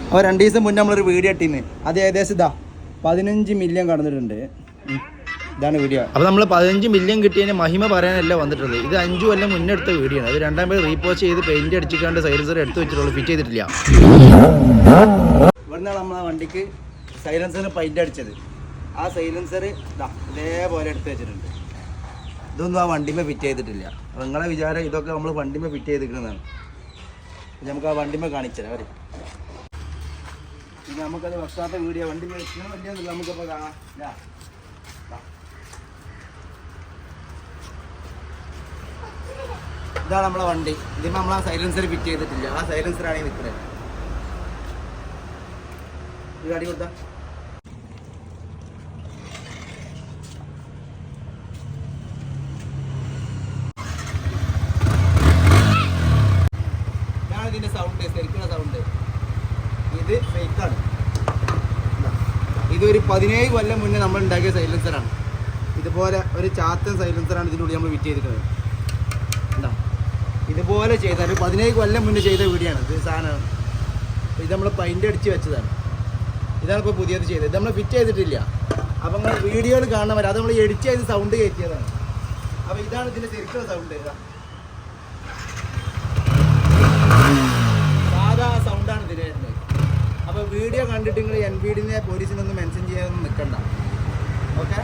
അപ്പോൾ 2 ദിവസം മുന്നേ നമ്മളൊരു വീഡിയോ ഇട്ടിന്ന്, അത് ഏകദേശം 15 മില്യൺ കടന്നിട്ടുണ്ട്. ഇതാണ് വീഡിയോ. അപ്പോൾ നമ്മൾ 15 മില്യൺ കിട്ടിയതിന് മഹിമ പറയാനല്ല വന്നിട്ടുള്ളത്. ഇത് 5 കൊല്ലം മുന്നേ എടുത്ത വീഡിയോ ആണ്. അത് 2 പേര് റീപോസ്റ്റ് ചെയ്ത് പെയിന്റ് അടിച്ചിക്കാണ്ട് സൈലൻസർ എടുത്ത് വെച്ചിട്ടുള്ളൂ, ഫിറ്റ് ചെയ്തിട്ടില്ല. ഇവിടുന്നാണ് നമ്മളെ വണ്ടിക്ക് സൈലൻസറിന് പെയിന്റ് അടിച്ചത്. ആ സൈലൻസർ ഇതേപോലെ എടുത്ത് വെച്ചിട്ടുണ്ട്. ഇതൊന്നും ആ വണ്ടിമേ ഫിറ്റ് ചെയ്തിട്ടില്ല. അപ്പോൾ നിങ്ങളെ വിചാരം ഇതൊക്കെ നമ്മൾ വണ്ടിമേ ഫിറ്റ് ചെയ്തിരിക്കുന്നതാണ്. നമുക്ക് ആ വണ്ടിമേ കാണിച്ചുതരാം അവർ. പിന്നെ നമുക്കത് വർഷാത്ത വീഡിയോ വണ്ടിമേ വെച്ചിട്ട് വണ്ടിയൊന്നുമില്ല, നമുക്കിപ്പോൾ കാണാം. ഇതാണ് നമ്മളെ വണ്ടി. ഇതിപ്പോൾ നമ്മൾ ആ സൈലൻസർ ഫിറ്റ് ചെയ്തിട്ടില്ല. ആ സൈലൻസറാണ് ഈ നിൽക്കുന്നത്. ഈ ഗാഡി കൊടുത്താ ഇതാണ് ഇതിൻ്റെ സൗണ്ട്, ശരിക്കുള്ള സൗണ്ട്. ഇത് ഫേക്കാണ്. ഇതൊരു 17 കൊല്ലം മുന്നേ നമ്മൾ ഉണ്ടാക്കിയ സൈലൻസറാണ്. ഇതുപോലെ ഒരു ചാത്തൻ സൈലൻസറാണ് ഇതിനുള്ളിൽ നമ്മൾ ഫിറ്റ് ചെയ്തിട്ടുള്ളത്. എന്താ ഇതുപോലെ ചെയ്ത ഒരു 17 കൊല്ലം മുന്നേ ചെയ്ത വീഡിയോ ആണ്. ഇത് സാധനമാണ്. ഇത് നമ്മൾ പെയിന്റ് അടിച്ച് വെച്ചതാണ്. ഇതാണ് ഇപ്പോൾ പുതിയത് ചെയ്തത്. ഇത് നമ്മൾ ഫിറ്റ് ചെയ്തിട്ടില്ല. അപ്പം നിങ്ങൾ വീഡിയോയിൽ കാണാൻ പറ്റും. അത് നമ്മൾ എഡിറ്റ് ചെയ്ത് സൗണ്ട് കയറ്റിയതാണ്. അപ്പോൾ ഇതാണ് ഇതിൻ്റെ ശരിക്കുള്ള സൗണ്ട്. സാധാ സൗണ്ടാണ് ഇതിന് വരുന്നത്. അപ്പോൾ വീഡിയോ കണ്ടിട്ട് നിങ്ങൾ NVIDIA പോലീസിനൊന്നും മെൻഷൻ ചെയ്യാനൊന്നും നിൽക്കണ്ട. ഓക്കെ.